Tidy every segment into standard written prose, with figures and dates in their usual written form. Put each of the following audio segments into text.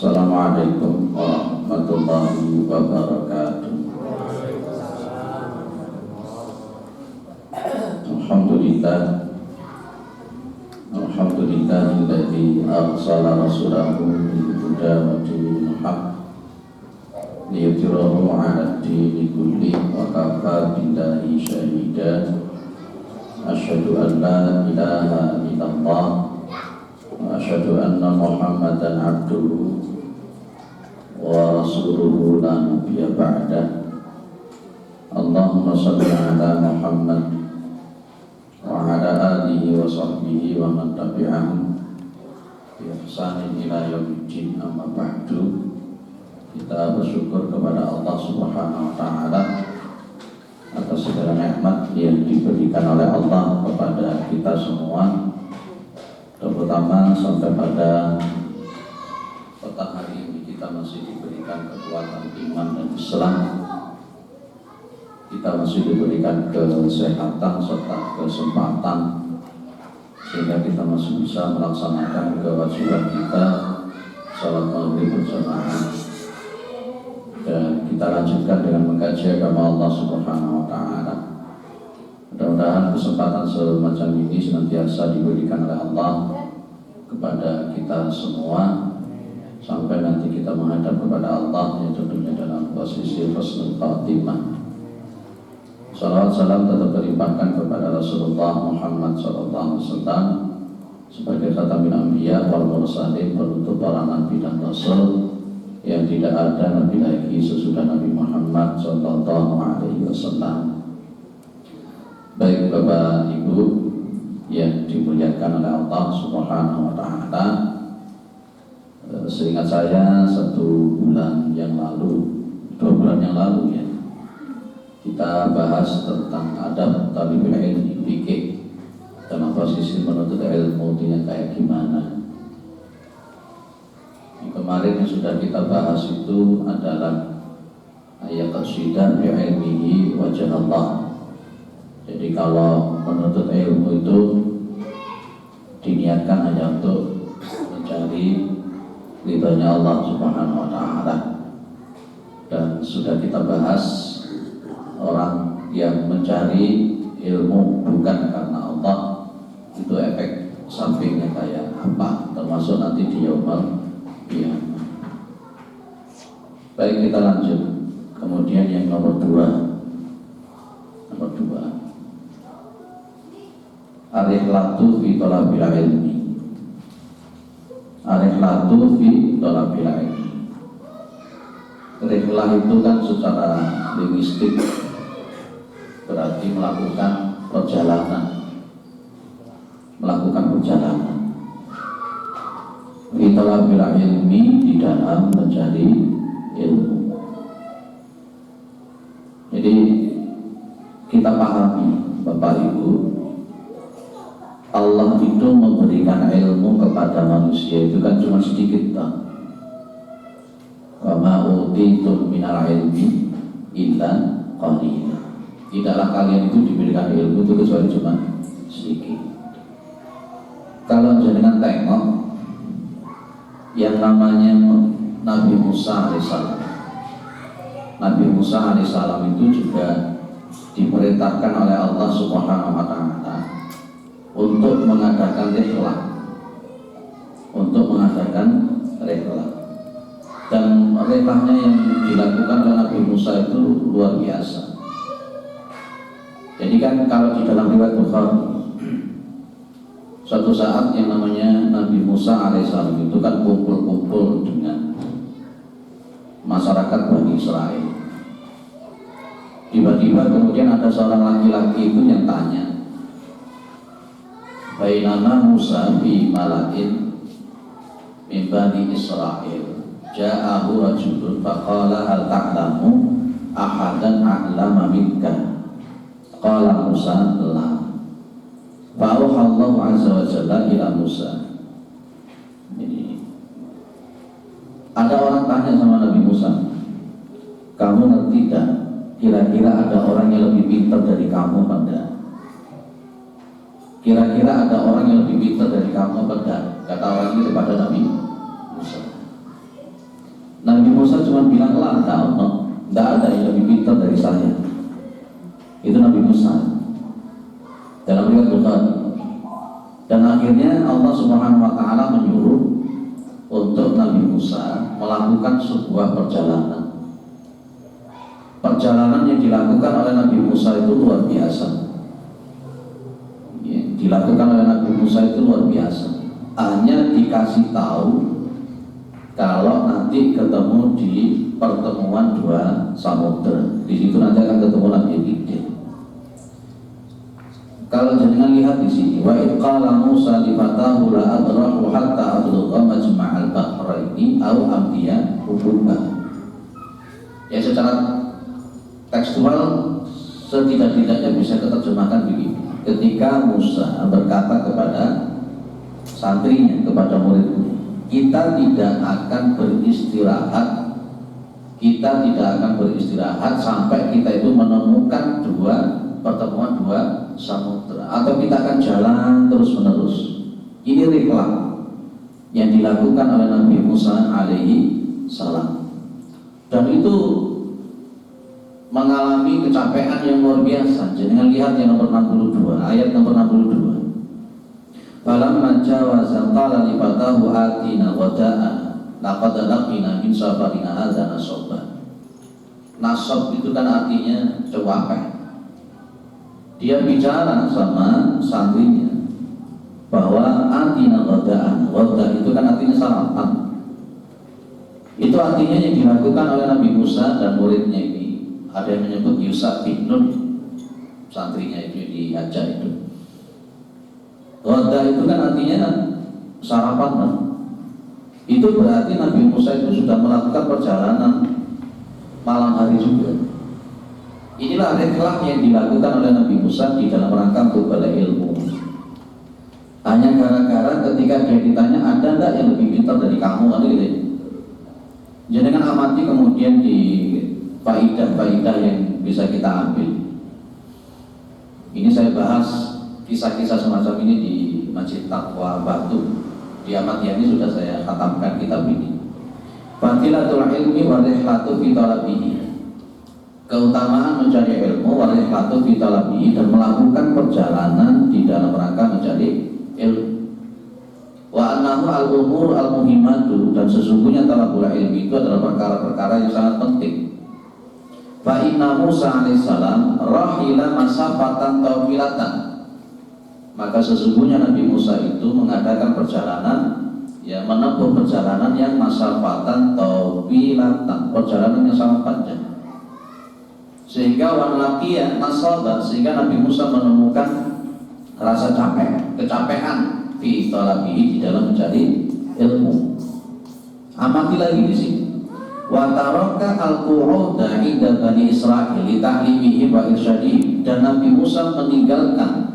Assalamualaikum warahmatullahi wabarakatuh. Alhamdulillah, alhamdulillahilladzi arsala rasulahu bil huda wa dinil haqq liyudhhirahu 'ala ad-dini kulli wa kafaa billahi shahida. Asyhadu an la ilaha illallah wa asyhadu anna Muhammadan abduhu wa rasuluhu la nabiyya ba'dah. Allahumma shalli ala Muhammad wa ala alihi wa sahbihi wa man tabi'ahum bi ihsanin ila yaumiddin, amma ba'du. Kita bersyukur kepada Allah Subhanahu wa taala atas segala nikmat yang diberikan oleh Allah kepada kita semua, terutama sampai pada petang hari ini kita masih diberikan kekuatan iman dan Islam. Kita masih diberikan kesehatan serta kesempatan sehingga kita masih bisa melaksanakan kewajiban kita salat maghrib berjamaah, dan kita lanjutkan dengan mengkaji agama Allah Subhanahu wa taala. Mudah-mudahan kesempatan semacam ini senantiasa diberikan oleh Allah kepada kita semua sampai nanti kita menghadap kepada Allah yang tentunya dalam posisi husnul khatimah. Salawat salam tetap terlimpahkan kepada Rasulullah Muhammad SAW sebagai khatamin anbiya wal mursalin, penutup para nabi dan rasul yang tidak ada nabi lagi sesudah Nabi Muhammad SAW. Baik Bapak Ibu yang dimuliakan oleh Allah Subhanahu wa taala, seingat saya 1 bulan yang lalu, 2 bulan yang lalu ya, kita bahas tentang adab talibul ilmi, fikih dalam posisi menuntut ilmu itu kayak gimana. Kemarin yang sudah kita bahas itu adalah ayat qasidah bi ilmihi wajh Allah. Jadi kalau menuntut ilmu itu diniatkan hanya untuk mencari ridhonya Allah Subhanahu wa taala. Dan sudah kita bahas orang yang mencari ilmu bukan karena Allah itu efek sampingnya kayak apa, termasuk nanti di yaumul qiyamah. Baik, kita lanjut. Kemudian yang nomor 2, Ar-rihlatu fi thalabil ilmi. Ar-rihlatu fi thalabil ilmi. Rihlah itu kan secara linguistik berarti melakukan perjalanan. Fi thalabil ilmi, di dalam mencari ilmu. Jadi kita pahami Bapak Ibu, Allah itu memberikan ilmu kepada manusia itu kan cuma sedikit tak. Wa ma utitum minal ilmi illa qalila. Tidaklah kalian itu diberikan ilmu itu kecuali cuma sedikit. Kalau jenengan tengok yang namanya Nabi Musa alaihissalam, Nabi Musa alaihissalam itu juga diperintahkan oleh Allah Subhanahu wa taala untuk mengadakan rihlah, dan rihlahnya yang dilakukan oleh Nabi Musa itu luar biasa. Jadi kan kalau di dalam riwayat Bukhari, suatu saat yang namanya Nabi Musa alaihissalam itu kan kumpul-kumpul dengan masyarakat Bani Israel. Tiba-tiba kemudian ada seorang laki-laki itu yang tanya, bainama Musa bi malakin min Bani Israel ja'ahu rajulun faqala hal ta'lamu ahadan a'lama minka. Qala Musa la. Fa'auhallahu azza wa jalla ila Musa. Jadi ada orang tanya sama Nabi Musa, kamu ngerti tak kira-kira ada orang yang lebih pintar dari kamu apa enggak? Kira-kira ada orang yang lebih pintar dari kamu apa enggak? Kata orang itu kepada Nabi Musa. Nabi Musa cuma bilang lah, tidak ada yang lebih pintar dari saya. Itu Nabi Musa dalam riwayat Bukhari. Dan akhirnya Allah Subhanahu wa Ta'ala menyuruh untuk Nabi Musa melakukan sebuah perjalanan. Perjalanan yang dilakukan oleh Nabi Musa itu luar biasa. Dilakukan oleh Nabi Musa itu luar biasa. Hanya dikasih tahu kalau nanti ketemu di pertemuan dua samudra. Di situ nanti akan ketemu Nabi Khidir. Kalau jenengan lihat di sini, wa qala Musa li fatahu la adrahu hatta ablugha majma'al bahraini aw amdiya hububa. Ya, secara tekstual setidak-tidaknya bisa diterjemahkan begini. Ketika Musa berkata kepada santrinya, kepada muridnya, kita tidak akan beristirahat, sampai kita itu menemukan pertemuan dua samudra, atau kita akan jalan terus menerus. Ini rihlah yang dilakukan oleh Nabi Musa alaihi salam, dan itu mengalami kecapean yang luar biasa. Jangan lihat yang nomor 62, ayat nomor 62. Falamma jawaza qala li fatahu atina wada'ana laqad laqina min safarina hadza nasaba. Nasab itu kan artinya capek. Dia bicara sama santrinya bahwa atina wada'an. Wada itu kan artinya sarapan. Itu artinya yang dilakukan oleh Nabi Musa dan muridnya ini. Ada yang menyebut Yusuf bin Nun, santrinya itu diajak itu. Wada itu kan artinya sarapan kan? Itu berarti Nabi Musa itu sudah melakukan perjalanan malam hari juga. Inilah rihlah yang dilakukan oleh Nabi Musa di dalam rangka untuk bela ilmu. Hanya gara-gara ketika dia ditanya, ada enggak yang lebih pintar dari kamu, kan gitu. Jangan amati kemudian di faidah-faidah yang bisa kita ambil. Ini saya bahas kisah-kisah semacam ini di Masjid Taqwa Batu. Di Ahmad Yani sudah saya khatamkan kitab ini. Fadilatul ilmi wa rihlatu fi talabihi. Keutamaan mencari ilmu wa rihlatu fi talabihi, dan melakukan perjalanan di dalam rangka mencari ilmu. Wa annahu al-umur al-muhimmatu, dan sesungguhnya talabul ilmi itu adalah perkara-perkara yang sangat penting. Fa inna Musa alaihissalam rahila masafatan tawilatan. Maka sesungguhnya Nabi Musa itu mengadakan perjalanan, ya, menempuh perjalanan yang masafatan tawilatan, perjalanan yang sangat panjang. Sehingga walaqiya masabat, sehingga Nabi Musa menemukan rasa capek, kecapean fi talabihi, di dalam mencari ilmu. Amati lagi di sini. Wa taraka al-qu'uda 'inda Bani Israil li ta'limihi wa irsyadihi, dan Nabi Musa meninggalkan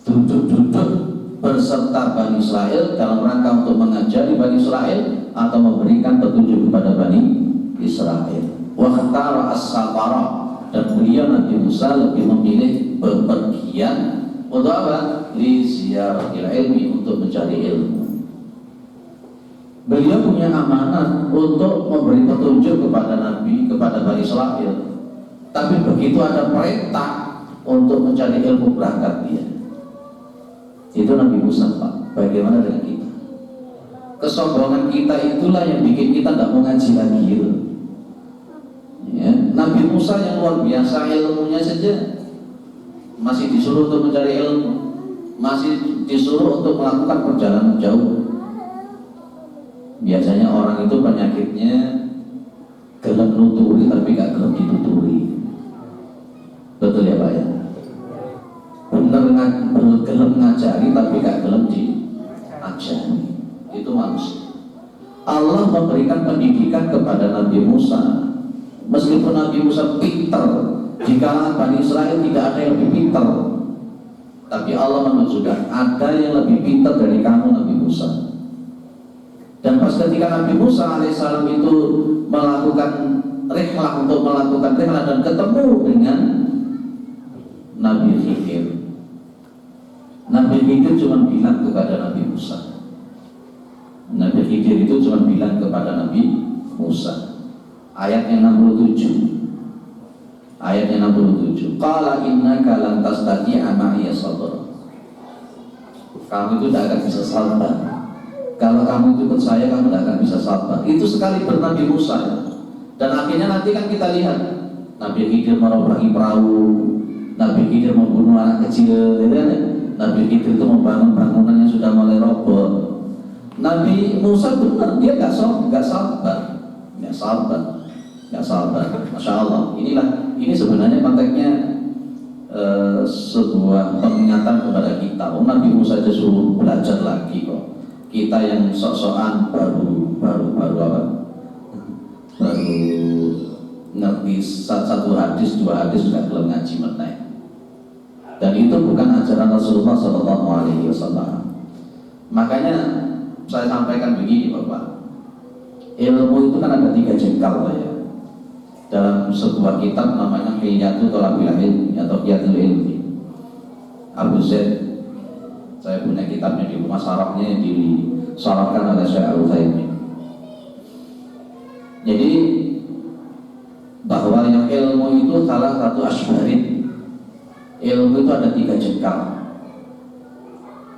duduk-duduk berserta Bani Israel dalam rangka untuk mengajari Bani Israel atau memberikan petunjuk kepada Bani Israel. Wa khatara as-safara, dan beliau Nabi Musa lebih memilih bepergian untuk apa? Li ziyaratil ilmi, untuk mencari ilmu. Beliau punya amanat untuk memberi petunjuk kepada Nabi, kepada Bani Israel. Tapi begitu ada perintah untuk mencari ilmu, berangkat dia. Itu Nabi Musa, Pak. Bagaimana dengan kita? Kesombongan kita itulah yang bikin kita tidak mau ngaji lagi gitu. Ya, Nabi Musa yang luar biasa ilmunya saja masih disuruh untuk mencari ilmu, masih disuruh untuk melakukan perjalanan jauh. Biasanya orang itu penyakitnya gelem nuturi tapi gak gelem dituturi. Betul ya Pak ya? Bener gelem ngajari tapi gak gelem diajari. Itu manusia. Allah memberikan pendidikan kepada Nabi Musa. Meskipun Nabi Musa pintar, di kalangan Bani Israel tidak ada yang lebih pintar, tapi Allah menunjukkan ada yang lebih pintar dari kamu, Nabi Musa. Dan pas ketika Nabi Musa alaihissalam itu melakukan rihlah, untuk melakukan rihlah dan ketemu dengan Nabi Khidir, Nabi Khidir cuma bilang kepada Nabi Musa, Nabi Khidir itu cuma bilang kepada Nabi Musa. Ayatnya 67. Ayatnya 67. Qala innaka lan tastati'a ma'iya sabra. Kamu itu tidak akan bisa sabar. Kalau kamu itu ikut saya, kamu tidak akan bisa sabar. Itu sekali Nabi Musa ya. Dan akhirnya nanti kan kita lihat Nabi Khidir merobohi perahu, Nabi Khidir membunuh anak kecil, ya. Nabi Khidir itu membangun bangunan yang sudah mulai roboh. Nabi Musa benar, dia nggak sabar. Masya Allah. Ini sebenarnya konteksnya sebuah pengingatan kepada kita. Nabi Musa aja suruh belajar lagi kok. Kita yang sok-sokan baru ngerti satu hadis, dua hadis sudah belum ngaji meneh. Dan itu bukan ajaran Rasulullah SAW. Makanya saya sampaikan begini Bapak, ilmu itu kan ada 3 jengkal ya. Dalam sebuah kitab namanya Hilyatu Thalabil Ilmi atau Hiyatul Ilmi, Abu Zaid, saya punya kitabnya di rumah, sarafnya yang disyarahkan oleh Syekh Al-Utsaimin. Jadi bahwa yang ilmu itu salah satu asbarin. Ilmu itu ada 3 jengkal.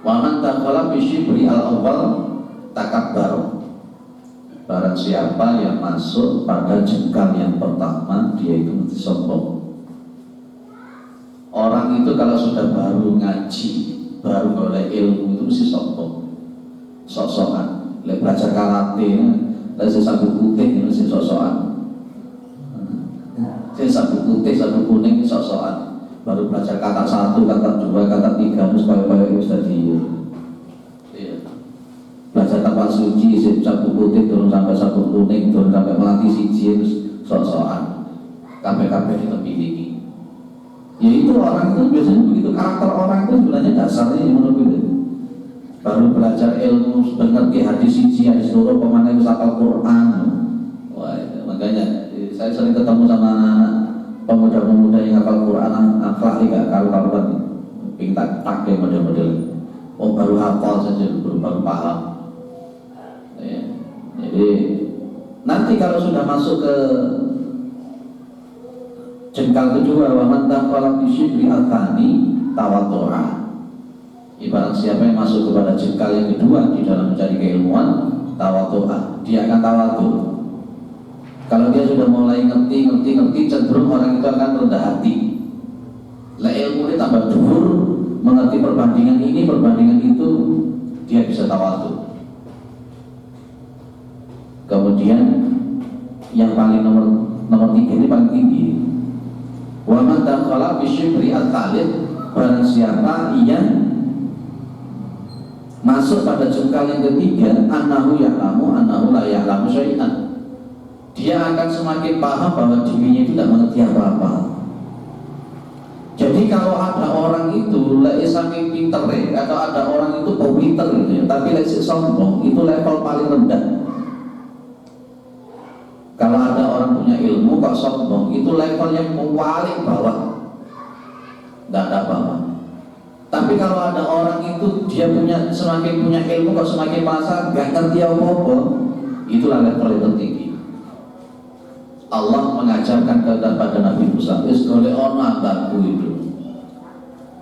Wa man taqala bi syibri al-awwal takabbar. Barang siapa yang masuk pada jengkal yang pertama, dia itu mesti sombong. Orang itu kalau sudah baru ngaji, baru oleh ilmu itu mesti sombong, sok-sokan. Belajar karate, belajar sabuk putih mesti sok-sokan. Sabuk putih, sabuk kuning sok-sokan. Baru belajar kata 1, kata 2, kata 3, terus kaya-kaya itu tadi. Belajar tapak suci, sabuk putih turun sampai sabuk kuning, turun sampai melati siji, terus sok-sokan. Kabeh-kabeh ditepiliki. Ya itu orang itu biasanya begitu, karakter orang itu sebenarnya dasarnya menurut itu. Baru belajar ilmu benar di hadis siji, hadis loro, pemana itu hafal Quran. Wah, makanya saya sering ketemu sama anak pemuda-pemuda yang hafal Quran, akhlak tidak karu-karuan, pintar pakai model-model. Baru hafal saja, baru paham. Ya. Jadi nanti kalau sudah masuk ke jengkal kedua, wa man taqala bi syibri al-thani tawaddu'a. Ibarat siapa yang masuk kepada jengkal yang kedua di dalam mencari keilmuan, tawaddu'a, dia akan tawadhu. Kalau dia sudah mulai ngerti, cenderung orang itu akan rendah hati. Lah ilmu ini tambah dhuwur, mengerti perbandingan ini, perbandingan itu, dia bisa tawadhu. Kemudian yang paling nomor 3 ini paling tinggi. Wa man dakhala bi syibri al-thalith, barang siapa yang masuk pada jengkal yang ketiga, annahu ya'lamu annahu la ya'lamu syai'an. Dia akan semakin paham bahwa dirinya itu tidak mengerti apa-apa. Jadi kalau ada orang itu lek saking pinter atau ada orang itu pinter gitu ya, tapi lek sombong, itu level paling rendah. Kalau ada orang punya ilmu kok sombong, itu level yang paling bawah, tidak ada apa-apa. Tapi kalau ada orang itu dia semakin punya ilmu kok semakin merasa gak ngerti apa-apa, itulah level yang tertinggi. Allah mengajarkan kepada Nabi Musa, golek ono ambaku itu,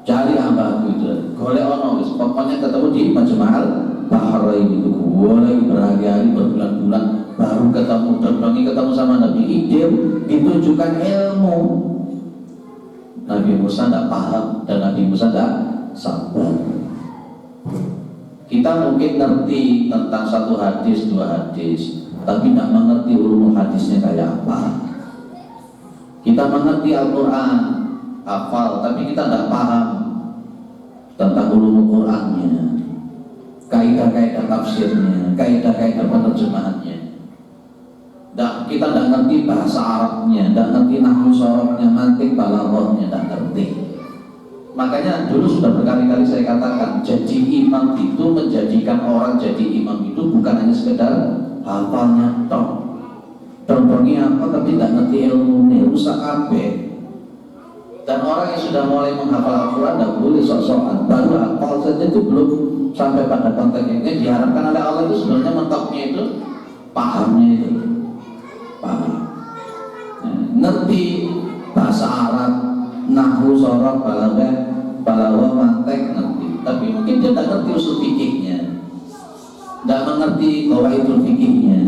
cari ambaku itu, golek ono, pokoknya ketemu di Majma'al Bahrain itu, boleh berhari-hari, berbulan-bulan baru ketemu, dan ketemu sama Nabi Khidir, ditujukan ilmu. Nabi Musa tidak paham dan Nabi Musa tidak sabar. Kita mungkin ngerti tentang satu hadis, 2 hadis, tapi tidak mengerti ulumul hadisnya kayak apa. Kita mengerti Al-Quran, hafal, tapi kita tidak paham tentang ulumul Qurannya, kaidah-kaidah tafsirnya, kaidah-kaidah penerjemahannya. Kita tidak ngerti bahasa Arabnya, tidak ngerti nahwu sorofnya, mantik balaghahnya, tidak ngerti. Makanya dulu sudah berkali-kali saya katakan, jadi imam itu, menjadikan orang jadi imam itu bukan hanya sekedar hafalnya tok, contohnya apa tapi tidak ngerti ilmunya, rusak kabeh. Dan orang yang sudah mulai menghafal Al-Quran tidak boleh sok-sokan, baru hafal saja itu belum sampai pada konteks ini. Diharapkan oleh Allah itu sebenarnya mentoknya itu pahamnya itu. paham. Ngerti bahasa Arab, nahwu, sorab, balaghah, mantek ngerti, tapi mungkin dia tidak ngerti usul fikihnya, tidak mengerti qawaidul fikihnya,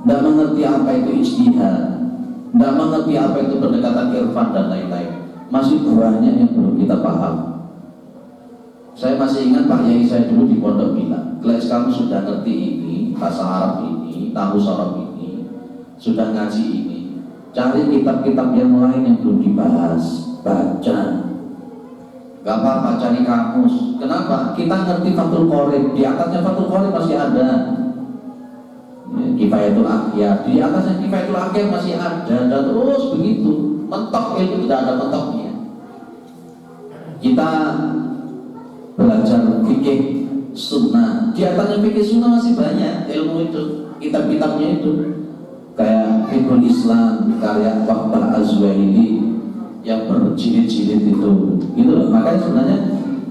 tidak mengerti apa itu ijtihad, tidak mengerti apa itu pendekatan irfan dan lain-lain. Masih banyak yang belum kita paham. Saya masih ingat Pak Yai saya dulu di pondok bilang, kelas kamu sudah ngerti ini, bahasa Arab ini, nahwu sorab ini, sudah ngaji ini, cari kitab-kitab yang lain yang belum dibahas, baca. Gak apa-apa, cari kamus. Kenapa? Kita ngerti Fathul Qorib, di atasnya Fathul Qorib masih ada Kifayatul Akhyar, di atasnya Kifayatul Akhyar masih ada, dan terus begitu. Mentok ilmu tidak ada mentoknya. Kita belajar fikih sunnah, di atasnya fikih sunnah masih banyak ilmu itu, kitab-kitabnya itu. Kayak Fiqhul Islam karya Wahbah Az-Zuhaili yang berjilid-jilid itu, gitu loh. Makanya sebenarnya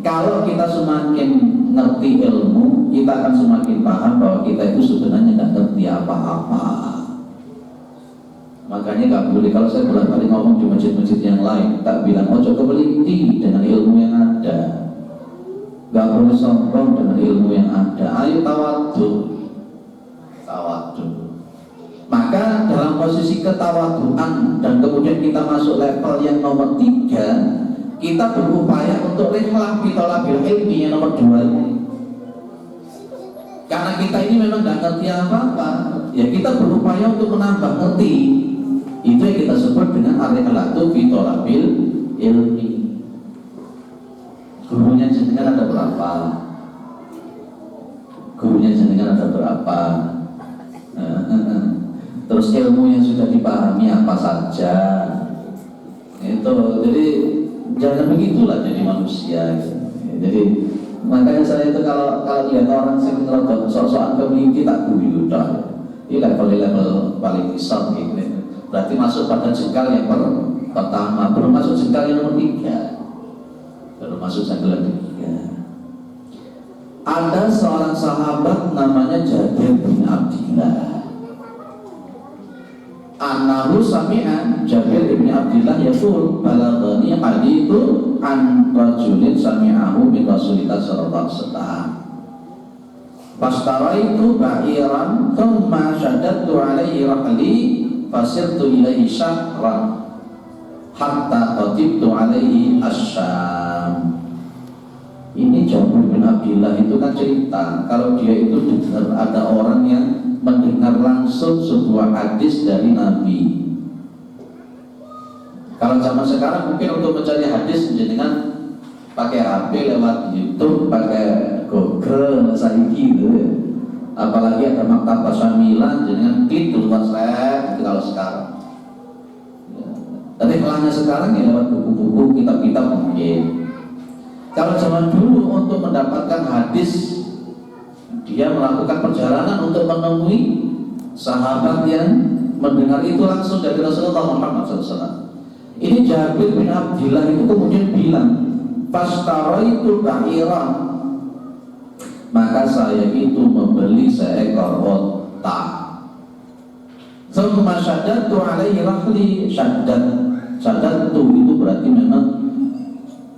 kalau kita semakin ngerti ilmu, kita akan semakin paham bahwa kita itu sebenarnya nggak ngerti apa-apa. Makanya nggak boleh, kalau saya bolak-balik ngomong di masjid-masjid yang lain, tak bilang ojo kebelinti dengan ilmu yang ada, nggak boleh sombong dengan ilmu yang ada. Ayo tawadhu. Maka dalam posisi ketawaduan dan kemudian kita masuk level yang nomor 3, kita berupaya untuk rihlah bitolabil ilmi yang nomor 2 ini. Karena kita ini memang nggak ngerti apa-apa, ya kita berupaya untuk menambah ngerti. Itu yang kita sebut dengan ar-rihlatu bitolabil ilmi. Gurunya jenengan ada berapa? Gurunya jenengan ada berapa? Terus ilmu yang sudah dipahami apa saja, itu. Jadi jangan begitulah jadi manusia gitu. Jadi makanya saya itu kalau lihat orang sing rada sok-sokan kemimpi tak guyu tok. Ini level paling besar gitu. Berarti masuk pada jengkal yang pertama, belum masuk jengkal yang nomor 3. Belum masuk jengkal yang 3. Ada seorang sahabat namanya Jabir bin Abdillah. Annahu sami'a Jabir bin Abdillah yaqul balaghani hadithu an rajulin sami'ahu min Rasulillah sallallahu alaihi wasallam. Fastaraitu ba'iran thumma shaddadtu alaihi rahli fasirtu ilaihi syahran hatta qatibtu alaihi asyam. Ini Jabir bin Abdillah itu kan cerita kalau dia itu dengar ada orang yang mendengar langsung sebuah hadis dari Nabi. Kalau zaman sekarang mungkin untuk mencari hadis dengan pakai HP, lewat YouTube, pakai Google, saiki gitu ya. Apalagi ada maktabah syamilan, dengan klik keluar slide gitu kalau sekarang. Tapi kelahnya sekarang ya lewat buku-buku, kitab-kitab mungkin. Kalau zaman dulu untuk mendapatkan hadis, dia melakukan perjalanan untuk menemui sahabat yang mendengar itu langsung dari Rasulullah Muhammad SAW. Ini Jabir bin Abdillah itu kemudian bilang, fastaraitu ba'iran, maka saya itu membeli seekor onta. Thumma syaddadtu alaihi rahli. Syaddadtu itu berarti memang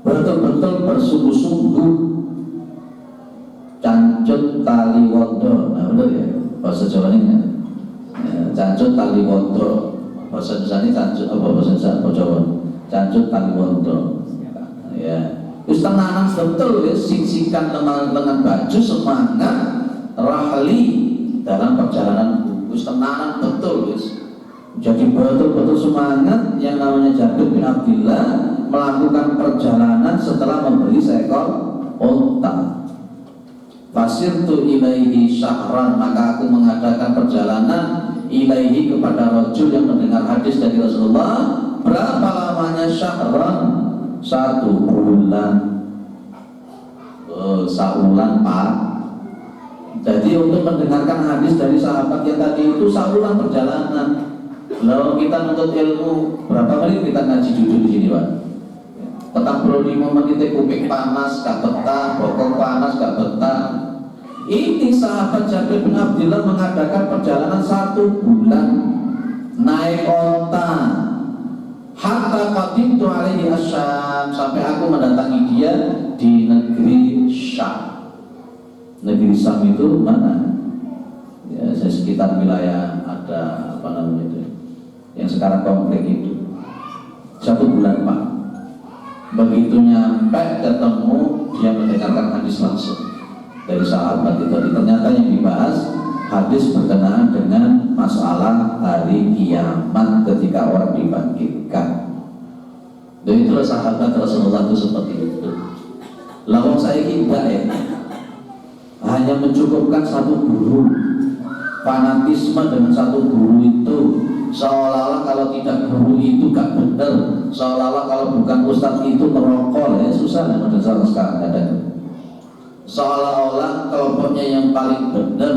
betul-betul bersungguh-sungguh, cancut tali wondo. Nah benar ya bahasa Jawa ini ya. Cancut tali wondo, bahasa Indonesia ini cancut apa bahasa Jawa? Cancut tali wondo ya. Terus tenanan betul ya, sik-sikan lengan baju, semangat rahli dalam perjalanan. Terus tenanan betul ya. Jadi betul-betul semangat yang namanya Jabir bin Abdillah melakukan perjalanan setelah membeli seekor onta. Fasirtu ilaihi syahran, maka aku mengadakan perjalanan ilaihi kepada rajul yang mendengar hadis dari Rasulullah. Berapa lamanya syahran? 1 bulan. Saulan Pak. Jadi untuk mendengarkan hadis dari sahabat yang tadi itu saulan perjalanan. Kalau kita nuntut ilmu berapa kali kita ngaji judul di sini Pak? Petang 25 menit kuping panas gak betah, bokong panas gak betah. Ini sahabat Jabir bin Abdillah mengadakan perjalanan 1 bulan naik onta, hatta qadimtu alaihi asyam, sampai aku mendatangi dia di negeri Syam. Negeri Syam itu mana? Ya, sekitar wilayah ada apa namanya itu, yang sekarang konflik itu. 1 bulan Pak. Begitu nyampe ketemu, dia mendengarkan hadis langsung dari sahabat itu. Ternyata yang dibahas hadis berkenaan dengan masalah hari kiamat ketika orang dibangkitkan. Dan itulah sahabat Rasulullah itu seperti itu. Lalu saya tidak ya, hanya mencukupkan 1 guru. Fanatisme dengan 1 guru itu seolah-olah kalau tidak guru itu gak benar, seolah-olah kalau bukan ustadz itu merokok. Ya susah ya model sekarang ada. Seolah-olah kelompoknya yang paling benar.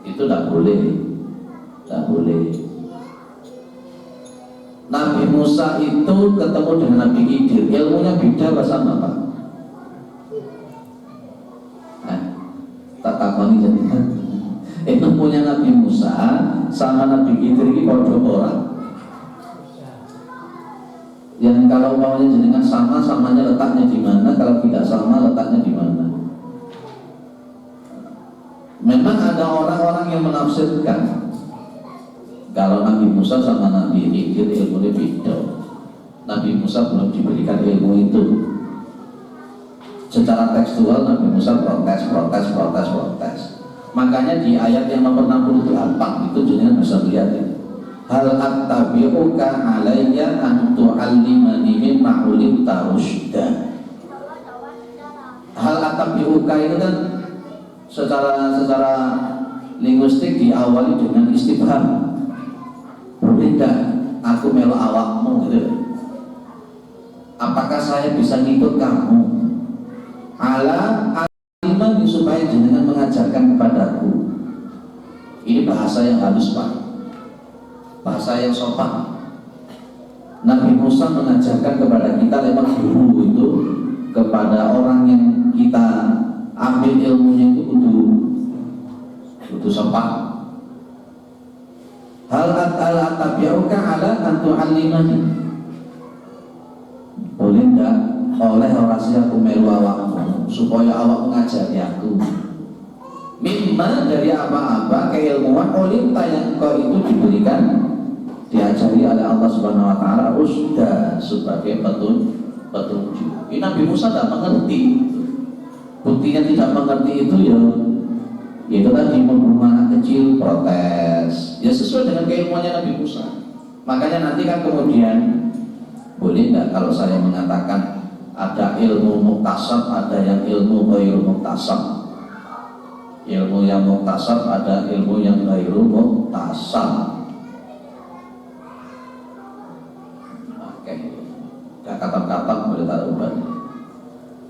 Itu tidak boleh, tidak boleh. Nabi Musa itu ketemu dengan Nabi Khidir, ilmunya beda apa sama Pak? Tak takoni jadikan. Ilmunya Nabi Musa sama Nabi Khidir ini podo orang. Yang kalau maunya jenengan sama, samanya letaknya di mana? Kalau tidak sama, letaknya di mana? Memang ada orang-orang yang menafsirkan kalau Nabi Musa sama Nabi Khidir ilmunya beda. Nabi Musa belum diberikan ilmu itu. Secara tekstual Nabi Musa protes. Makanya di ayat yang nomor 68 itu jenengan bisa lihat ya. Hal attabi'uka alayya an tu'allimani mimma 'ullimta rusyda. Hal attabi'uka itu kan secara linguistik diawali dengan istifham. Boleh enggak aku melu awakmu gitu. Apakah saya bisa ngikut kamu? Ala aliman supaya jenengan mengajarkan kepadaku. Ini bahasa yang halus Pak, bahasa yang sopan. Nabi Musa mengajarkan kepada kita lewat guru itu, kepada orang yang kita ambil ilmunya itu kudu sopan. Hal atabi'uka ala an tu'allimani. Boleh enggak oleh orasi aku melu awakmu supaya awak mengajari aku mimma dari apa-apa keilmuan olimta yang kau itu diberikan, diajari oleh Allah Subhanahu wa taala rusda sebagai petunjuk. Ini Nabi Musa tidak mengerti. Buktinya tidak mengerti itu ya itu tadi membunuh anak kecil, protes. Ya sesuai dengan keilmuannya Nabi Musa. Makanya nanti kan kemudian boleh enggak kalau saya mengatakan ada ilmu muktasab, ada yang ilmu ghairu muktasab. Ilmu yang muktasab, ada ilmu yang ghairu muktasab. Oke. Kata-kata boleh tak ubah.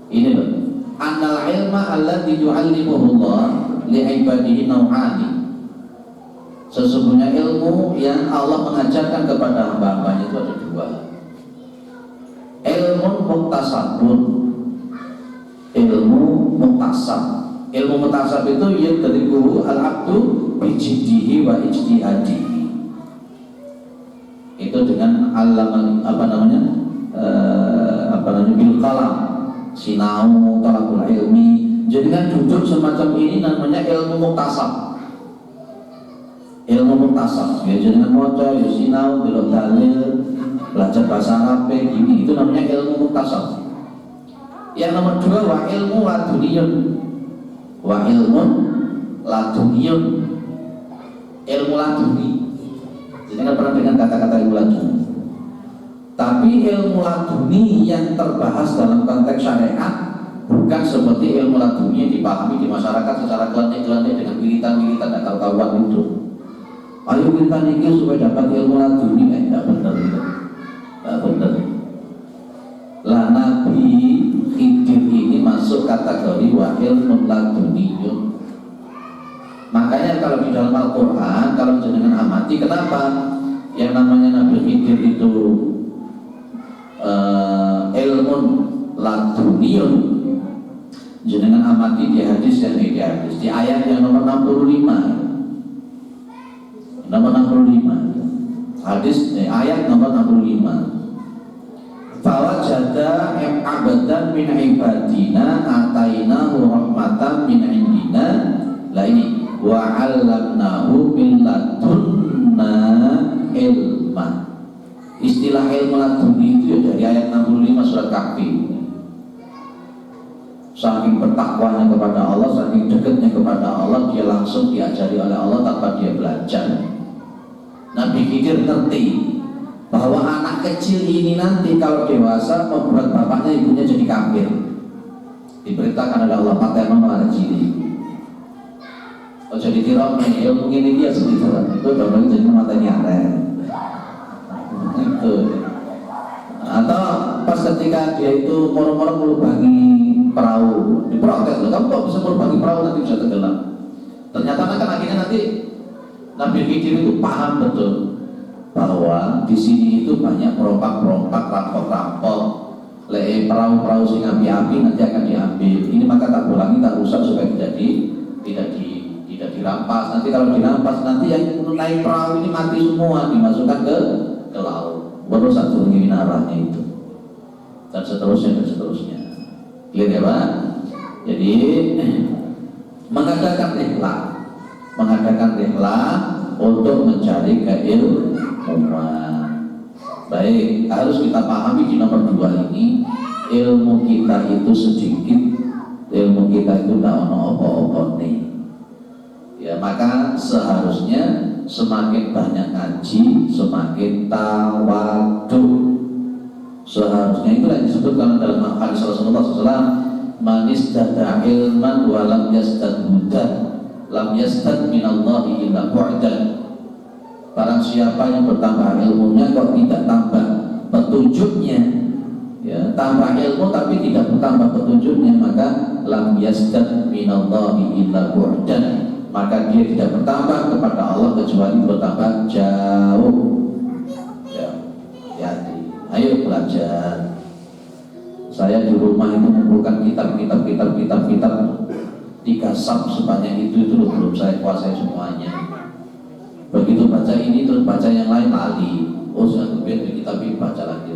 Ini loh. Annal ilma allati yu'allimuhu Allah li'ibadihi naw'ani. Sesungguhnya ilmu yang Allah mengajarkan kepada hamba-hambanya itu ada 2. Ilmu muktasabun, ilmu muktasab. Ilmu muktasab itu yadriku al-abdu bijiddihi wa ijtihadihi. Itu dengan alam bil qalam, sinau, talabul ilmi. Jadi kan duduk semacam ini namanya ilmu muktasab. Ilmu muktasab ya jenengan maca ya sinau delok dalil, belajar bahasa Arab gini, itu namanya ilmu muktasab. Yang nomor 2 wa ilmu laduniyun. Wa ilmun laduniyun. Ilmu laduni. Jadi kan pernah dengan kata-kata ilmu laduni. Tapi ilmu laduni yang terbahas dalam konteks syariat bukan seperti ilmu laduni yang dipahami di masyarakat secara gelantik-gelantik dengan wiritan-wiritan dan kawan-kawan itu. Ayo wiritan ini supaya dapat ilmu laduni, tidak benar itu. Benar. Lah Nabi Khidir ini masuk kategori wa ilmun laduniyun. Makanya kalau di dalam Al-Quran, kalau jenengan amati, kenapa yang namanya Nabi Khidir itu ilmun laduniyun? Jenengan amati di hadis yang di ayat yang nomor 65. nomor 65. Ayat nomor 65. Fawajada abadan min ibadina atainahu rahmatan min indina. Lah ini wa 'allamnahu min ladunna ilma. Istilah ilmu laduni itu dari ayat 65 surat Kahfi. Saking bertakwanya kepada Allah, saking dekatnya kepada Allah, dia langsung diajari oleh Allah tanpa dia belajar. Nabi Khidir ngerti bahwa anak kecil ini nanti kalau dewasa membuat bapaknya ibunya jadi kafir. Diperintahkan oleh Allah pakai nama cili. Oh jadi kira ilmu ini dia seperti itu bapaknya jadi matanya aneh. Itu. Atau pas ketika dia itu moro-moro melubangi perahu, diprotes loh, kamu kok bisa melubangi perahu nanti bisa tenggelam. Ternyata kan akhirnya nanti Nabi Khidir itu paham betul bahwa di sini itu banyak perompak-perompak, rampok-rampok, perahu-perahu sing api-api nanti akan diambil. Ini maka tak ulangi, tak rusak supaya tidak dirampas. Nanti kalau dirampas nanti yang naik perahu ini mati semua, dimasukkan ke laut. Baru satu lagi arahnya itu dan seterusnya. Clear ya Pak? Jadi mengadakan rihlah untuk mencari keilmuan. Baik, harus kita pahami di nomor 2 ini, ilmu kita itu sedikit, ilmu kita itu tidak ono-opo nih. Ya, maka seharusnya semakin banyak ngaji, semakin tawadhu. Seharusnya itulah yang disebutkan dalam hadis Rasulullah SAW, man istada ilman wa lam yastad hudan lam yastad minallahi illa bu'dan. Barang siapa yang bertambah ilmunya kok tidak tambah petunjuknya, ya, tambah ilmu tapi tidak bertambah petunjuknya, maka lam yastad minallahi illa bu'dan, maka dia tidak bertambah kepada Allah kecuali bertambah jauh. Ya, hati. Ayo belajar. Saya di rumah itu mengumpulkan kitab 3 sab sebanyak itu belum saya kuasai semuanya. Begitu baca ini terus baca yang lain lali. Oh sudah kemudian kita baca lagi.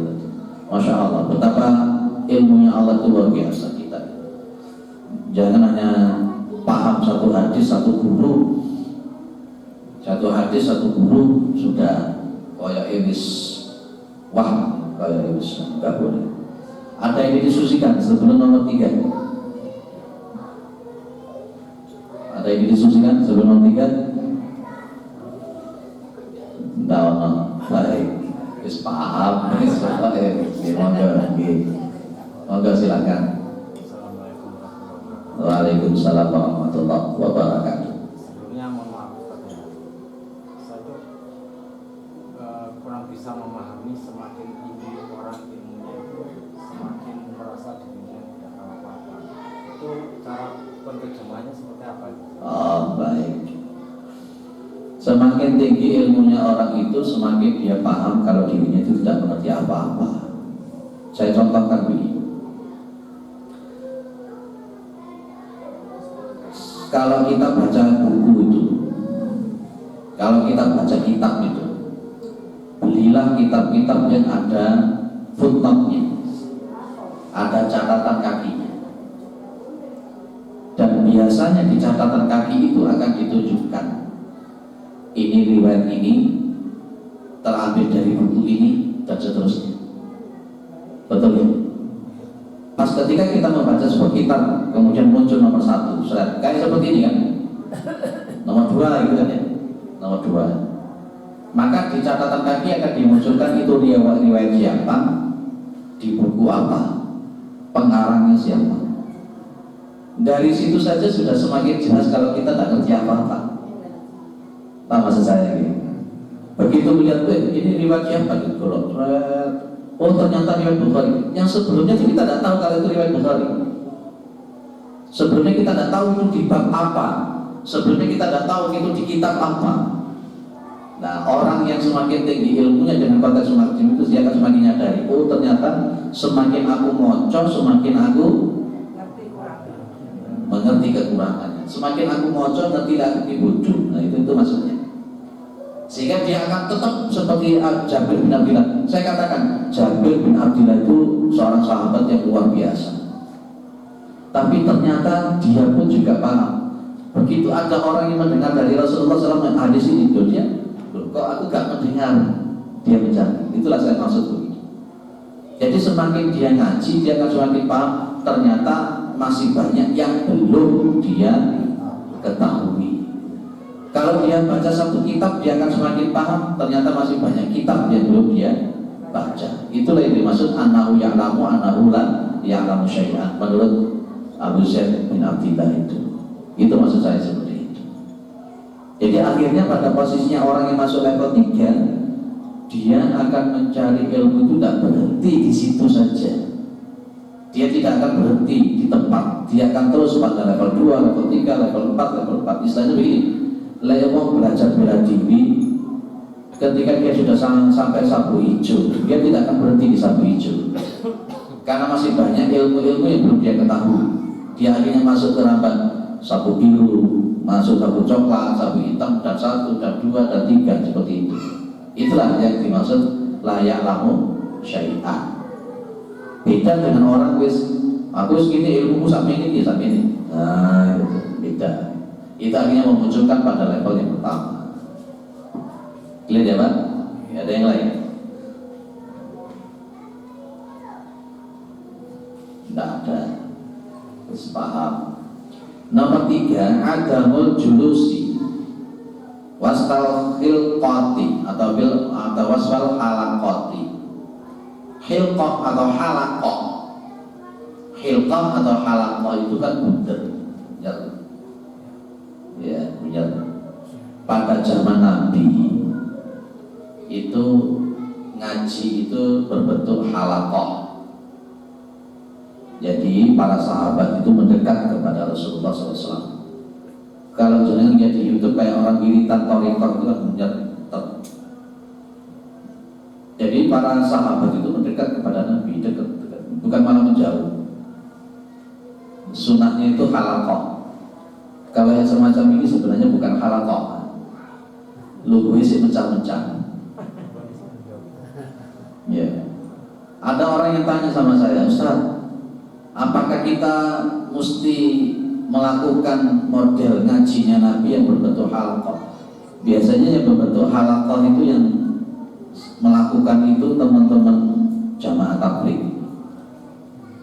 Masya Allah, betapa ilmunya Allah itu luar biasa kita. Jangan hanya paham satu hadis satu guru sudah kayak ibis kayak ibis nggak boleh. Ada yang didiskusikan sebelum nomor 3. Ada yang didiskusikan sebelum nomor 3? Baik, wis paham, monggo silakan. Waalaikumsalam warahmatullahi wabarakatuh. Sebelumnya mohon maaf, saya itu kurang bisa memahami, semakin tinggi orang ilmunya itu semakin merasa dirinya tidak tahu apa-apa. Itu cara penerjemahannya seperti apa? Oh baik. Semakin tinggi ilmunya orang itu, semakin dia paham kalau dirinya itu tidak mengerti apa-apa. Saya contohkan begini. Kalau kita baca buku itu, kalau kita baca kitab itu, belilah kitab-kitab yang ada footnote-nya, ada catatan kakinya. Dan biasanya di catatan kaki itu akan ditunjukkan ini riwayat ini terambil dari buku ini dan seterusnya. Betul ya? Pas ketika kita membaca sebuah kitab kemudian muncul nomor 1 surat kayak seperti ini kan, nomor 2 gitu kan ya, nomor 2, maka di catatan kaki akan dimunculkan itu riwayat siapa, di buku apa, pengarangnya siapa. Dari situ saja sudah semakin jelas kalau kita tidak ngerti apa-apa. Apa maksud saya ini? Begitu melihat ini riwayat siapa gitu, oh ternyata riwayat Bukhari. Yang sebelumnya kita tidak tahu kalau itu riwayat Bukhari. Sebelumnya kita tidak tahu itu di bab apa. Sebelumnya kita tidak tahu itu di kitab apa. Nah, orang yang semakin tinggi ilmunya dengan konteks semacam itu, dia akan semakin nyadari, oh ternyata semakin aku moncong, semakin aku mengerti kekurangannya. Semakin aku moncong, nanti aku dibujuk. Nah itu maksudnya. Sehingga dia akan tetap seperti Jabir bin Abdillah. Saya katakan Jabir bin Abdillah itu seorang sahabat yang luar biasa. Tapi ternyata dia pun juga paham. Begitu ada orang yang mendengar dari Rasulullah SAW hadis ini, dia, loh, kok aku gak mendengar? Dia mencari. Itulah saya maksud begitu. Jadi semakin dia ngaji, dia akan semakin paham. Ternyata masih banyak yang belum dia ketahui. Kalau dia baca satu kitab, dia akan semakin paham. Ternyata masih banyak kitab yang belum dia baca. Itulah yang dimaksud annahu ya'lamu annahu la ya'lamu syai'an. Menurut Abu Zaid bin Abdillah itu maksud saya seperti itu. Jadi akhirnya pada posisinya orang yang masuk level 3, dia akan mencari ilmu itu tidak berhenti di situ saja. Dia tidak akan berhenti di tempat. Dia akan terus pada level 2, level 3, level 4, level 4. Istilahnya begini, mau belajar bela diri. Ketika dia sudah sampai sapu hijau, dia tidak akan berhenti di sapu hijau, karena masih banyak ilmu-ilmu yang belum dia ketahui. Dia akhirnya masuk ke rambat sapu biru, masuk sapu coklat, sapu hitam, dan 1, dan 2, dan 3, seperti itu. Itulah yang dimaksud layak lamu syai'ah. Beda dengan orang aku segini ilmuku sampai ini, sampai ini. Nah, itu beda. Itu akhirnya memunculkan pada level yang pertama. Clear ya Pak? Ada yang lain? Tidak ada. Terus paham. Nomor 3, adamul julusi wastal khilqati atau waswal halaqati. Khilqah atau halaqah. Khilqah atau halaqah itu kan bunder. Ya, benar. Pada zaman Nabi itu ngaji itu berbentuk halaqah. Jadi para sahabat itu mendekat kepada Rasulullah SAW. Kalau jangan lihat di YouTube kayak orang wiritan thariqah itu kan benar. Jadi para sahabat itu mendekat kepada Nabi, dekat, bukan malah menjauh. Sunnahnya itu halaqah. Kalau yang semacam ini sebenarnya bukan halaqah, lugunya sih mencah-mencah. Ya. Ada orang yang tanya sama saya, Ustaz, apakah kita mesti melakukan model ngajinya Nabi yang berbentuk halaqah? Biasanya yang berbentuk halaqah itu yang melakukan itu teman-teman jamaah tabligh.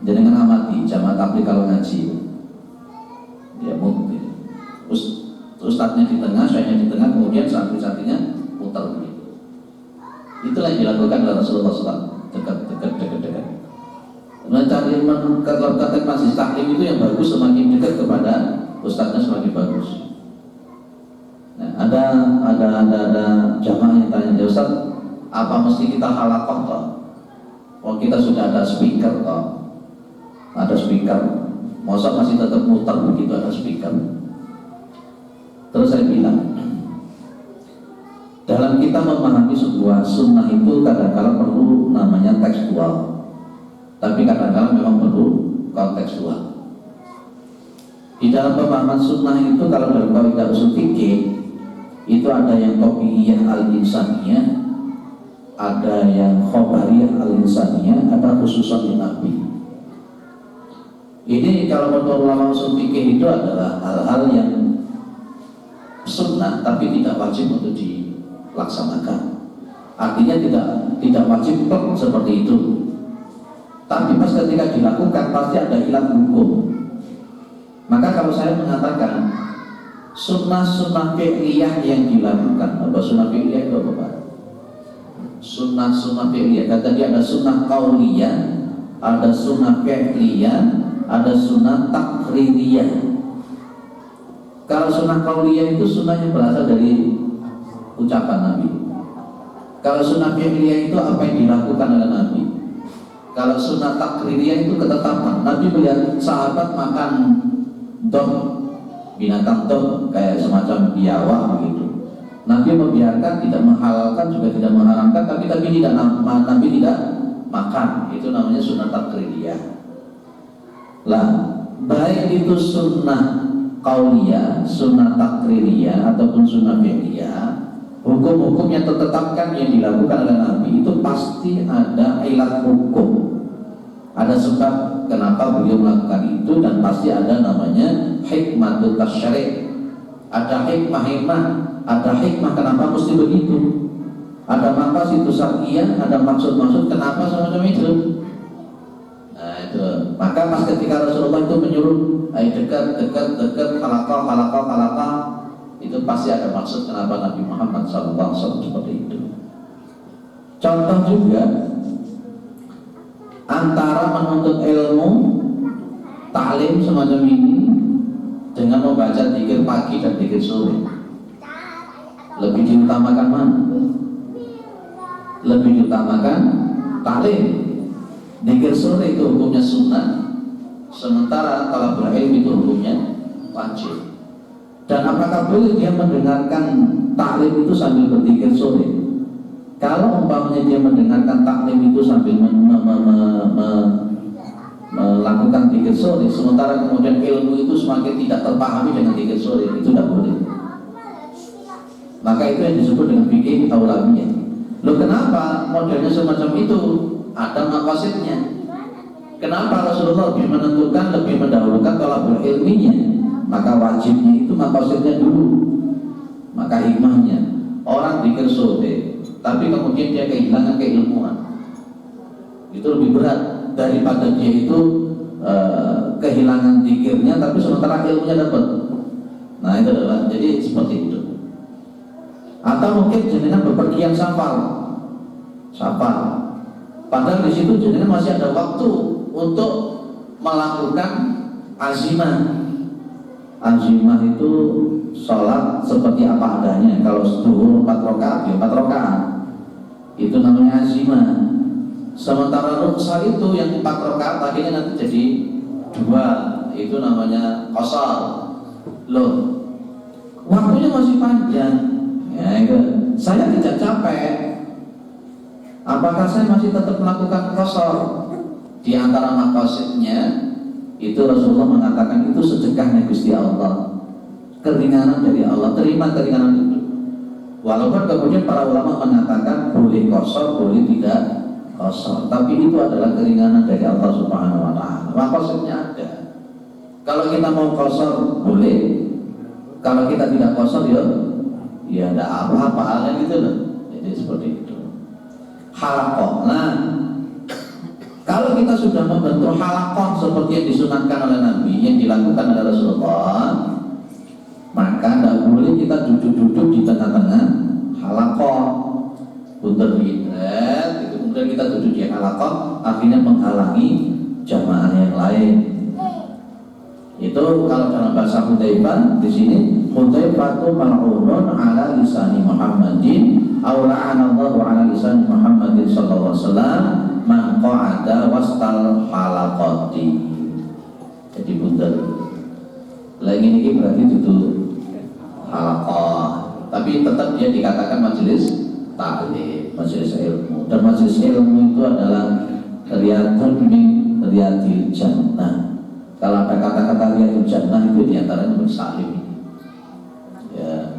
Jadi dengan amati jamaah tabligh kalau ngaji, dia mungkin ustadznya di tengah, syaikhnya di tengah, kemudian santri-santrinya muter begitu. Itulah yang dilakukan oleh Rasulullah SAW. Dekat. Mencari kata masjid taklim itu yang bagus, semakin dekat kepada ustadznya semakin bagus. Nah, ada jamaah yang tanya, Ustaz, apa mesti kita halaqah toh? Oh, kita sudah ada speaker toh. Ada speaker. Masa masih tetap muter begitu ada speaker? Terus saya bilang, dalam kita memahami sebuah sunnah itu kadang-kadang perlu namanya tekstual, tapi kadang-kadang memang perlu kontekstual. Di dalam pemahaman sunnah itu kalau dalam kaidah usul fikih itu ada yang tabiiyah al-insaniyah, ada yang khobariyah al-insaniyah, ada khususan Nabi. Ini kalau menurut ulama usul fikih itu adalah hal-hal yang sunnah tapi tidak wajib untuk dilaksanakan. Artinya tidak wajib seperti itu. Tapi pas ketika dilakukan pasti ada ilat hukum. Maka kalau saya mengatakan sunnah-sunnah fi'liyah yang dilakukan, apa sunnah fi'liyah itu apa? Sunnah-sunnah fi'liyah. Kata dia ada sunnah qauliyah, ada sunnah fi'liyah, ada sunnah takririyah. Kalau sunnah qauliyah itu sunnahnya berasal dari ucapan Nabi. Kalau sunnah fi'liyah itu apa yang dilakukan oleh Nabi. Kalau sunnah takririyah itu ketetapan. Nabi melihat sahabat makan dom, binatang dom kayak semacam biawak begitu. Nabi membiarkan, tidak menghalalkan juga tidak mengharamkan, tapi Nabi tidak makan. Itu namanya sunnah takririyah. Lah, baik itu sunnah qauliyah, sunnah takririyah ataupun sunnah fi'liyah, hukum-hukum yang ditetapkan yang dilakukan oleh Nabi itu pasti ada ilat hukum, ada sebab kenapa beliau melakukan itu, dan pasti ada namanya hikmatul tasyri', ada hikmah-hikmah, ada hikmah kenapa mesti begitu, ada maqasid syar'iyyah, ada maksud-maksud kenapa semacam itu. Nah itu, maka pas ketika Rasulullah itu menyuruh ayo dekat, halaqah, itu pasti ada maksud kenapa Nabi Muhammad SAW seperti itu. Contoh juga antara menuntut ilmu, taklim semacam ini dengan membaca dzikir pagi dan dzikir sore, lebih diutamakan mana? Lebih diutamakan taklim. Dzikir sore itu hukumnya sunnah, sementara talabul ilmi itu hukumnya wajib. Dan apakah boleh dia mendengarkan taklim itu sambil berzikir sore? Kalau umpamanya dia mendengarkan taklim itu sambil melakukan zikir sore, sementara kemudian ilmu itu semakin tidak terpahami dengan zikir sore, itu tidak boleh. Maka itu yang disebut dengan fikih aulawiyah. Loh, kenapa modelnya semacam itu? Ada maqasidnya. Kenapa Rasulullah lebih menentukan, lebih mendahulukan thalabul ilminya? Maka wajibnya itu maqasidnya dulu. Maka hikmahnya, orang zikir sore tapi kemudian dia kehilangan keilmuan, itu lebih berat daripada dia itu kehilangan zikirnya tapi sementara ilmunya dapat. Nah itu adalah, jadi seperti itu. Atau mungkin jenengan bepergian safar, padahal di situ jenengan masih ada waktu untuk melakukan azimah. Azimah itu sholat seperti apa adanya. Kalau zuhur 4 rakaat, ya 4 rakaat. Itu namanya azimah. Sementara rukhsah itu yang 4 rakaat akhirnya nanti jadi 2. Itu namanya qasar. Loh, waktunya masih panjang. Ya, itu. Saya tidak capek. Apakah saya masih tetap melakukan qasar? Di antara maqasidnya itu Rasulullah mengatakan itu sedekahnya Gusti Allah, keringanan dari Allah, terima keringanan itu. Walaupun kemudian para ulama mengatakan boleh qasar, boleh tidak qasar, tapi itu adalah keringanan dari Allah Subhanahu wa taala. Maqasidnya ada. Kalau kita mau qasar boleh, kalau kita tidak qasar ya tidak apa-apa, halnya gitu loh. Jadi seperti itu. Halaqah. Nah, kalau kita sudah membentuk halaqah seperti yang disunatkan oleh Nabi, yang dilakukan oleh Rasulullah, maka tidak boleh kita duduk-duduk di tengah-tengah halaqah, punten itu kemudian kita duduk di halaqah, akhirnya menghalangi jamaah yang lain. Itu kalau dalam bahasa Hudzaifah di sini, Hudzaifatu mal'unun ala lisani Muhammadin aw la'anallahu ala lisani Muhammadin sallallahu alaihi wasallam man qa'ada wastal halaqati. Jadi punten. Lagi ini berarti itu halaqah, tapi tetap dia dikatakan majelis taklim, majelis ilmu. Dan majelis ilmu itu adalah riyadun min riyadil jannah. Kalau ada kata-kata riyadul jannah itu diantaranya bersalim. Ya,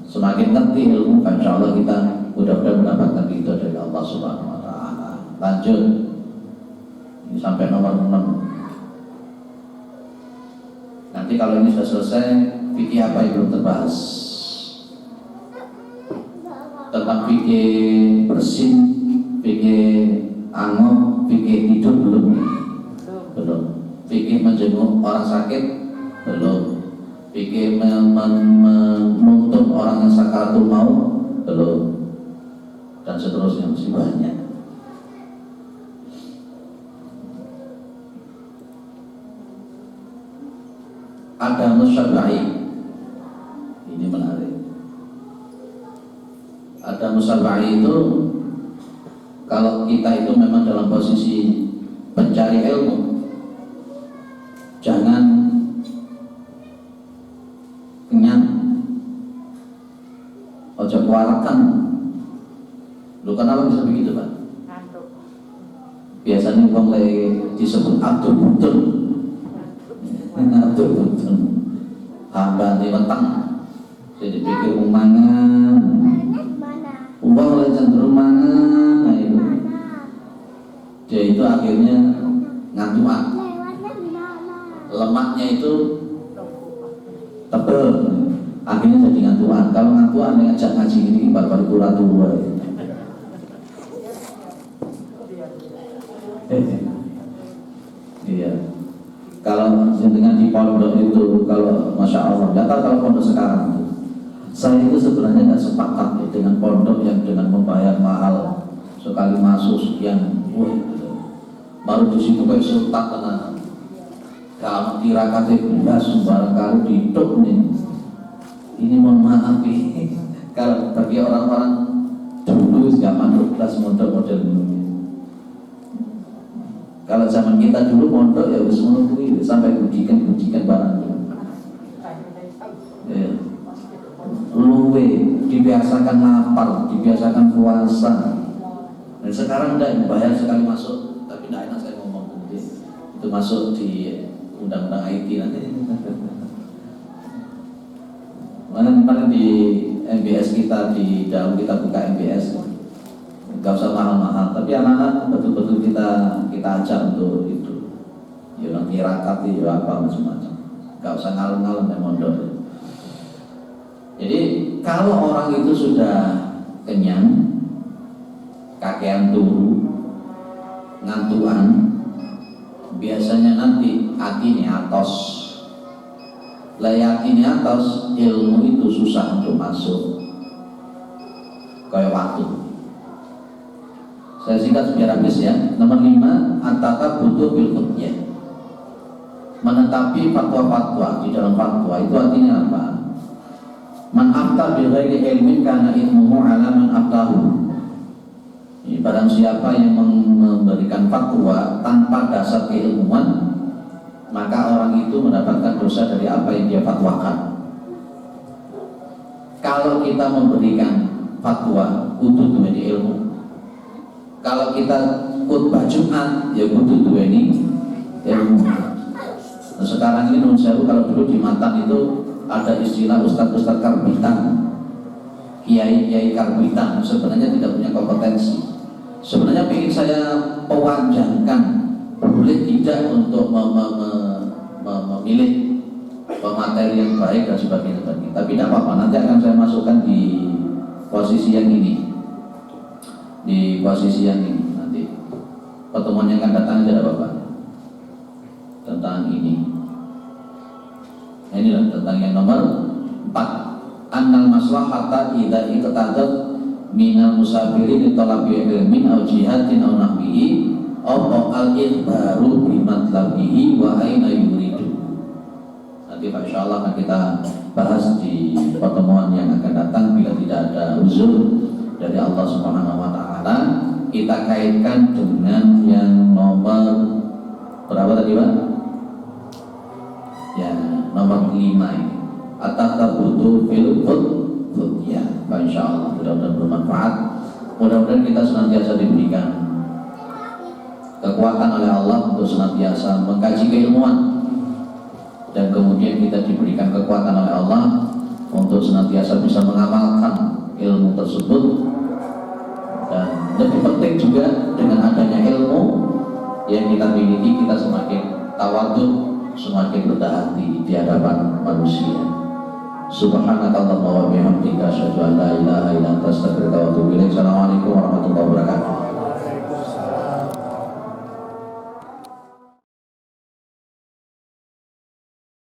semakin ngerti ilmu, insya Allah kita mudah-mudahan mendapatkan ridho dari Allah Subhanahu wa taala. Lanjut. Ini sampai nomor 6. Nanti kalau ini sudah selesai, fikih apa yang belum terbahas? Tentang fikih bersin, fikih angop, fikih tidur belum? Belum. Fikih menjenguk orang sakit belum. Fikih menuntun orang yang sakaratul maut belum. Dan seterusnya masih banyak. Ada musyabahi. Ini menarik. Ada musyabahi itu kalau kita itu memang dalam posisi pencari ilmu, jangan kenyang, ojo kuarakan. Lu kenapa bisa begitu, Pak? Biasanya orang disebut abdul betul, abdul betul, hamba di weteng, jadi pikir umangan, uang oleh cenderung mangan, nah itu dia itu akhirnya ngantuan, lemaknya itu tebel, akhirnya jadi ngantuan. Kalau ngantuan yang ngajak ngaji ini baru kurang tua. Iya. Kalau dengan di pondok itu, kalau masya Allah, nggak tahu kalau pondok sekarang itu, saya itu sebenarnya nggak sepakat ya, dengan pondok yang dengan membayar mahal sekali masuk sekian, baru di situ kayak sultan tenan. Kalau tirakat belas sembarang kali dihidup nih, ini mohon maaf nih, kalau bagi orang-orang dulu zaman 12 model dulu. Kalau zaman kita dulu pondok ya wis ngono kuwi sampai bujikan barang. Ya. Luwe dibiasakan lapar, dibiasakan puasa. Dan sekarang enggak bayar sekali masuk, tapi enggak enak saya ngomong nanti. Itu masuk di undang-undang IT nanti. Mana di MBS kita, di dalam kita buka MBS. Gak usah mahal-mahal, tapi anak-anak betul-betul kita ajar untuk itu. Ya nanti rakat, ya apa macam-macam. Gak usah ngalung-ngalung dan mondok. Jadi kalau orang itu sudah kenyang, kakean turu, ngantuan, biasanya nanti hatinya atos. Layaknya atos, ilmu itu susah untuk masuk. Kayak waktu. Saya singkat biar habis ya. Nomor 5, antaka butuh bil hujjah. Menetapi fatwa-fatwa di dalam fatwa itu artinya apa? Man afta bi ghairi ilmin kana ilmuhu ala man aftahu. Barang siapa yang memberikan fatwa tanpa dasar keilmuan, maka orang itu mendapatkan dosa dari apa yang dia fatwakan. Kalau kita memberikan fatwa kudu duweni ilmu. Kalau kita khutbah Jumat ya kudu duweni ilmu. Nah, sekarang ini menurut saya, kalau dulu di Matan itu ada istilah ustadz karbitan, kiai karbitan, sebenarnya tidak punya kompetensi. Sebenarnya ingin saya pewanjangkan, boleh tidak untuk memilih pemateri yang baik dan sebagainya. Tapi tidak apa-apa, nanti akan saya masukkan di posisi yang ini. Di posisi yang ini nanti pertemuan yang akan datang tidak apa-apa tentang ini. Nah, inilah tentang yang nomor 4. Annal maslahata idza iqtadat minal musafirin li talabi ilmin aw jihadin aw nahwihi aw al-ikhbaru bi matlabihi wa aina yuridu. Nanti insyaallah akan kita bahas di pertemuan yang akan datang bila tidak ada uzur dari Allah Subhanahu wa taala. Kita kaitkan dengan yang nomor berapa tadi, Pak? Ya, nomor 5 ini. At-tabutu fil ya, insyaallah mudah-mudahan bermanfaat. Mudah-mudahan kita senantiasa diberikan kekuatan oleh Allah untuk senantiasa mengkaji keilmuan, dan kemudian kita diberikan kekuatan oleh Allah untuk senantiasa bisa mengamalkan ilmu tersebut. Dan lebih penting juga, dengan adanya ilmu yang kita miliki, kita semakin tawadhu, semakin rendah hati di hadapan manusia. Subhanakallahumma wa bihamdika asyhadu an la ilaha illa anta astaghfiruka wa atubu ilaik.